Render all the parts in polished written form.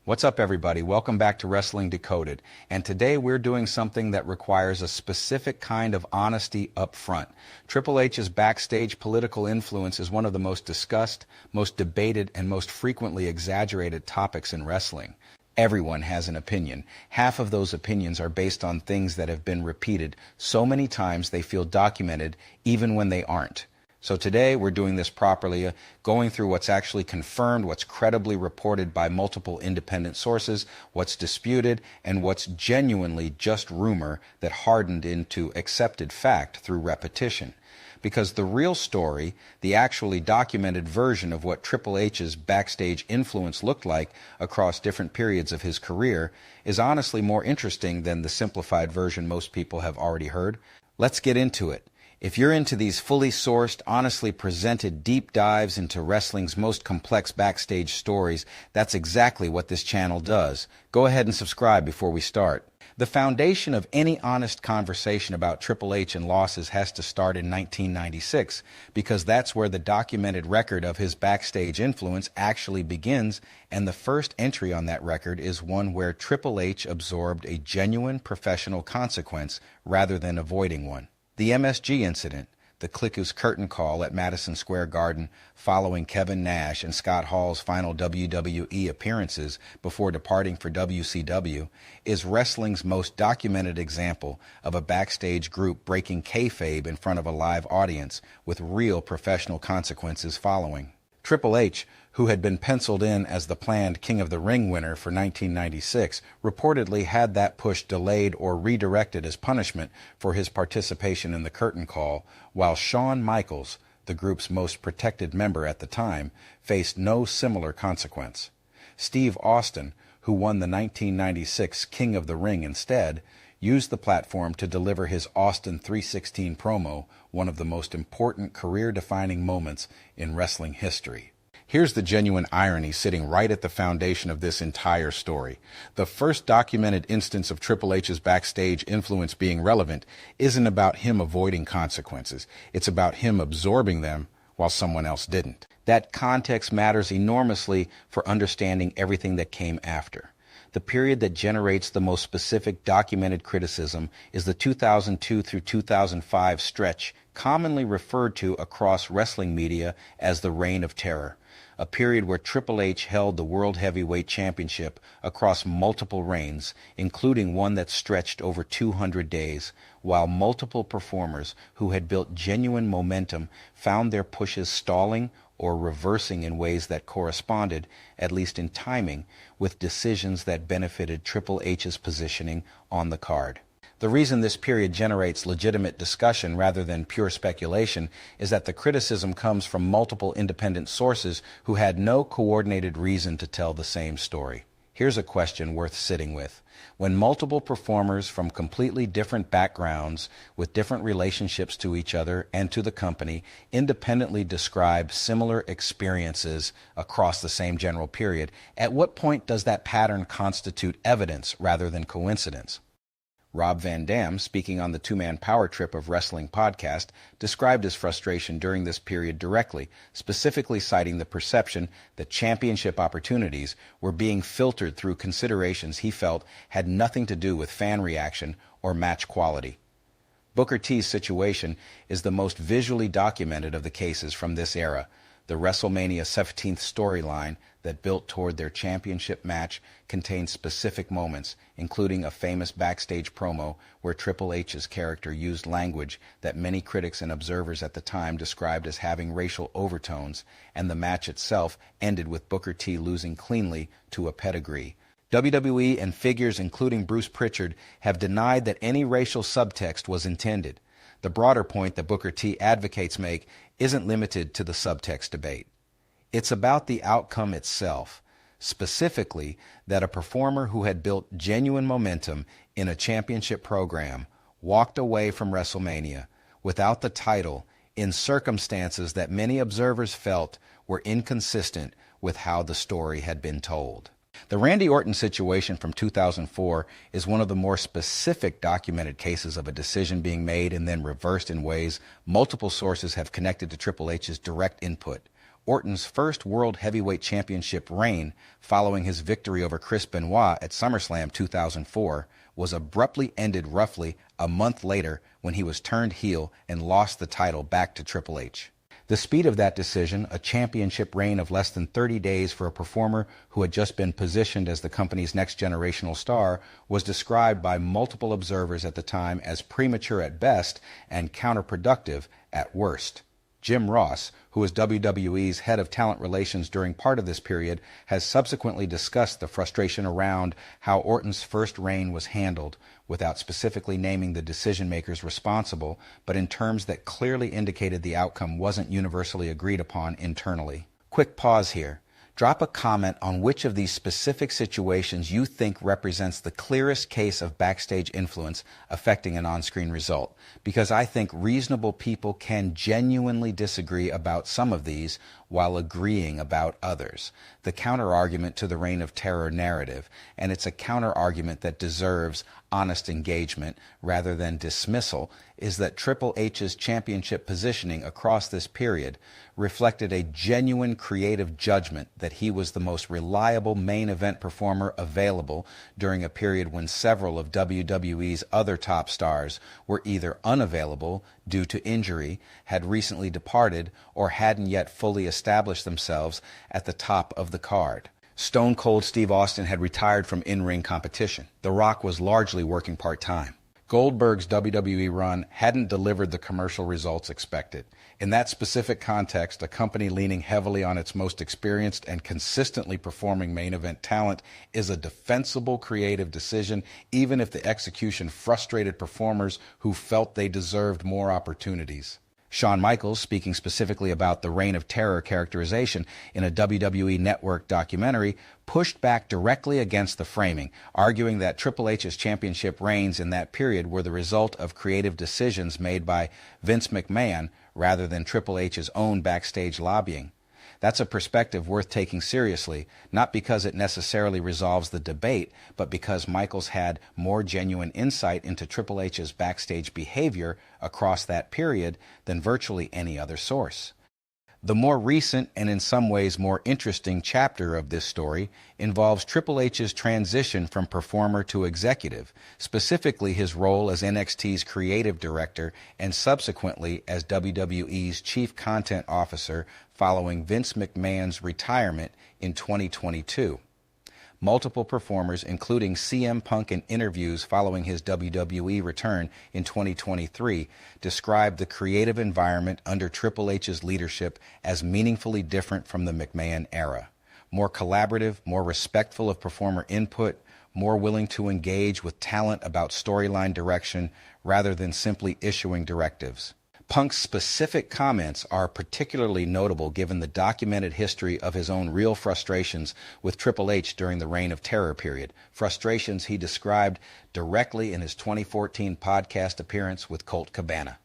What's up, everybody? Welcome back to Wrestling Decoded. And today we're doing something that requires a specific kind of honesty up front. Triple H's backstage political influence is one of the most discussed, most debated, and most frequently exaggerated topics in wrestling. Everyone has an opinion. Half of those opinions are based on things that have been repeated so many times they feel documented even when they aren't. So today we're doing this properly, going through what's actually confirmed, what's credibly reported by multiple independent sources, what's disputed, and what's genuinely just rumor that hardened into accepted fact through repetition. Because the real story, the actually documented version of what Triple H's backstage influence looked like across different periods of his career, is honestly more interesting than the simplified version most people have already heard. Let's get into it. If you're into these fully sourced, honestly presented deep dives into wrestling's most complex backstage stories, that's exactly what this channel does. Go ahead and subscribe before we start. The foundation of any honest conversation about Triple H and losses has to start in 1996, because that's where the documented record of his backstage influence actually begins, and the first entry on that record is one where Triple H absorbed a genuine professional consequence rather than avoiding one. The MSG incident, the Clicquot curtain call at Madison Square Garden following Kevin Nash and Scott Hall's final WWE appearances before departing for WCW, is wrestling's most documented example of a backstage group breaking kayfabe in front of a live audience with real professional consequences following. Triple H, who had been penciled in as the planned King of the Ring winner for 1996, reportedly had that push delayed or redirected as punishment for his participation in the curtain call, while Shawn Michaels, the group's most protected member at the time, faced no similar consequence. Steve Austin, who won the 1996 King of the Ring instead, used the platform to deliver his Austin 316 promo, one of the most important career-defining moments in wrestling history. Here's the genuine irony sitting right at the foundation of this entire story. The first documented instance of Triple H's backstage influence being relevant isn't about him avoiding consequences. It's about him absorbing them while someone else didn't. That context matters enormously for understanding everything that came after. The period that generates the most specific documented criticism is the 2002 through 2005 stretch, commonly referred to across wrestling media as the Reign of Terror, a period where Triple H held the World Heavyweight Championship across multiple reigns, including one that stretched over 200 days, while multiple performers who had built genuine momentum found their pushes stalling or reversing in ways that corresponded, at least in timing, with decisions that benefited Triple H's positioning on the card. The reason this period generates legitimate discussion rather than pure speculation is that the criticism comes from multiple independent sources who had no coordinated reason to tell the same story. Here's a question worth sitting with. When multiple performers from completely different backgrounds with different relationships to each other and to the company independently describe similar experiences across the same general period, at what point does that pattern constitute evidence rather than coincidence? Rob Van Dam, speaking on the Two-Man Power Trip of Wrestling podcast, described his frustration during this period directly, specifically citing the perception that championship opportunities were being filtered through considerations he felt had nothing to do with fan reaction or match quality. Booker T's situation is the most visually documented of the cases from this era. The WrestleMania 17th storyline that built toward their championship match contains specific moments, including a famous backstage promo where Triple H's character used language that many critics and observers at the time described as having racial overtones, and the match itself ended with Booker T losing cleanly to a pedigree. WWE and figures including Bruce Pritchard have denied that any racial subtext was intended. The broader point that Booker T advocates make isn't limited to the subtext debate. It's about the outcome itself, specifically that a performer who had built genuine momentum in a championship program walked away from WrestleMania without the title in circumstances that many observers felt were inconsistent with how the story had been told. The Randy Orton situation from 2004 is one of the more specific documented cases of a decision being made and then reversed in ways multiple sources have connected to Triple H's direct input. Orton's first World Heavyweight Championship reign, following his victory over Chris Benoit at SummerSlam 2004, was abruptly ended roughly a month later when he was turned heel and lost the title back to Triple H. The speed of that decision, a championship reign of less than 30 days for a performer who had just been positioned as the company's next generational star, was described by multiple observers at the time as premature at best and counterproductive at worst. Jim Ross, who was WWE's head of talent relations during part of this period, has subsequently discussed the frustration around how Orton's first reign was handled, without specifically naming the decision-makers responsible, but in terms that clearly indicated the outcome wasn't universally agreed upon internally. Quick pause here. Drop a comment on which of these specific situations you think represents the clearest case of backstage influence affecting an on-screen result, because I think reasonable people can genuinely disagree about some of these while agreeing about others. The counter-argument to the Reign of Terror narrative, and it's a counter-argument that deserves honest engagement rather than dismissal, is that Triple H's championship positioning across this period reflected a genuine creative judgment that he was the most reliable main event performer available during a period when several of WWE's other top stars were either unavailable due to injury, had recently departed, or hadn't yet fully established themselves at the top of the card. Stone Cold Steve Austin had retired from in-ring competition. The Rock was largely working part-time. Goldberg's WWE run hadn't delivered the commercial results expected. In that specific context, a company leaning heavily on its most experienced and consistently performing main event talent is a defensible creative decision, even if the execution frustrated performers who felt they deserved more opportunities. Shawn Michaels, speaking specifically about the Reign of Terror characterization in a WWE Network documentary, pushed back directly against the framing, arguing that Triple H's championship reigns in that period were the result of creative decisions made by Vince McMahon rather than Triple H's own backstage lobbying. That's a perspective worth taking seriously, not because it necessarily resolves the debate, but because Michaels had more genuine insight into Triple H's backstage behavior across that period than virtually any other source. The more recent and in some ways more interesting chapter of this story involves Triple H's transition from performer to executive, specifically his role as NXT's creative director and subsequently as WWE's chief content officer following Vince McMahon's retirement in 2022. Multiple performers, including CM Punk in interviews following his WWE return in 2023, described the creative environment under Triple H's leadership as meaningfully different from the McMahon era. More collaborative, more respectful of performer input, more willing to engage with talent about storyline direction rather than simply issuing directives. Punk's specific comments are particularly notable given the documented history of his own real frustrations with Triple H during the Reign of Terror period, frustrations he described directly in his 2014 podcast appearance with Colt Cabana.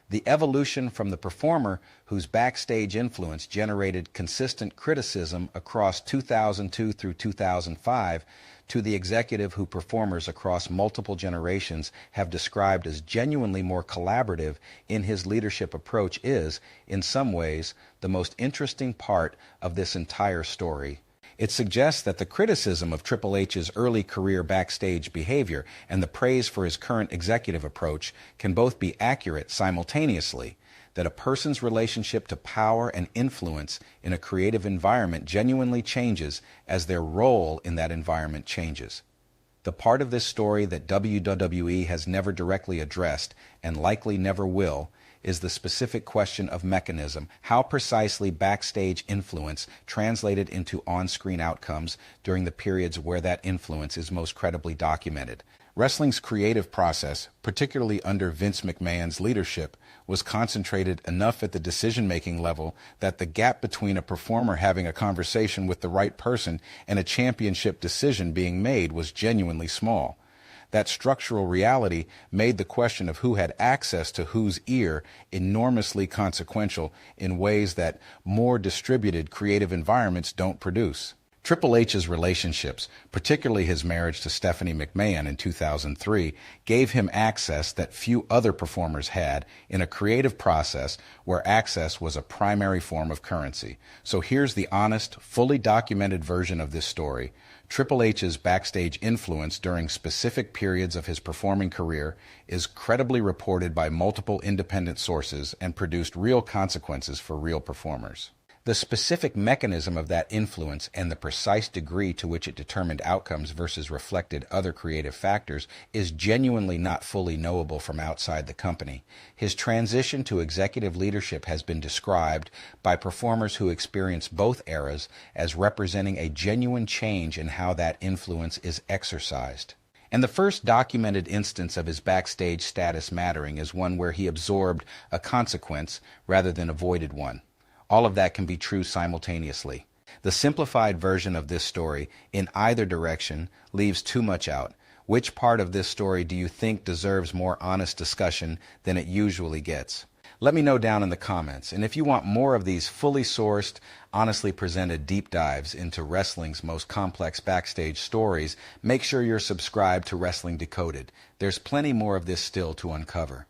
The evolution from the performer whose backstage influence generated consistent criticism across 2002 through 2005 to the executive who performers across multiple generations have described as genuinely more collaborative in his leadership approach is, in some ways, the most interesting part of this entire story. It suggests that the criticism of Triple H's early career backstage behavior and the praise for his current executive approach can both be accurate simultaneously, that a person's relationship to power and influence in a creative environment genuinely changes as their role in that environment changes. The part of this story that WWE has never directly addressed, and likely never will, is the specific question of mechanism, how precisely backstage influence translated into on-screen outcomes during the periods where that influence is most credibly documented. Wrestling's creative process, particularly under Vince McMahon's leadership, was concentrated enough at the decision-making level that the gap between a performer having a conversation with the right person and a championship decision being made was genuinely small. That structural reality made the question of who had access to whose ear enormously consequential in ways that more distributed creative environments don't produce. Triple H's relationships, particularly his marriage to Stephanie McMahon in 2003, gave him access that few other performers had in a creative process where access was a primary form of currency. So here's the honest, fully documented version of this story. Triple H's backstage influence during specific periods of his performing career is credibly reported by multiple independent sources and produced real consequences for real performers. The specific mechanism of that influence and the precise degree to which it determined outcomes versus reflected other creative factors is genuinely not fully knowable from outside the company. His transition to executive leadership has been described by performers who experience both eras as representing a genuine change in how that influence is exercised. And the first documented instance of his backstage status mattering is one where he absorbed a consequence rather than avoided one. All of that can be true simultaneously. The simplified version of this story, in either direction, leaves too much out. Which part of this story do you think deserves more honest discussion than it usually gets? Let me know down in the comments. And if you want more of these fully sourced, honestly presented deep dives into wrestling's most complex backstage stories, make sure you're subscribed to Wrestling Decoded. There's plenty more of this still to uncover.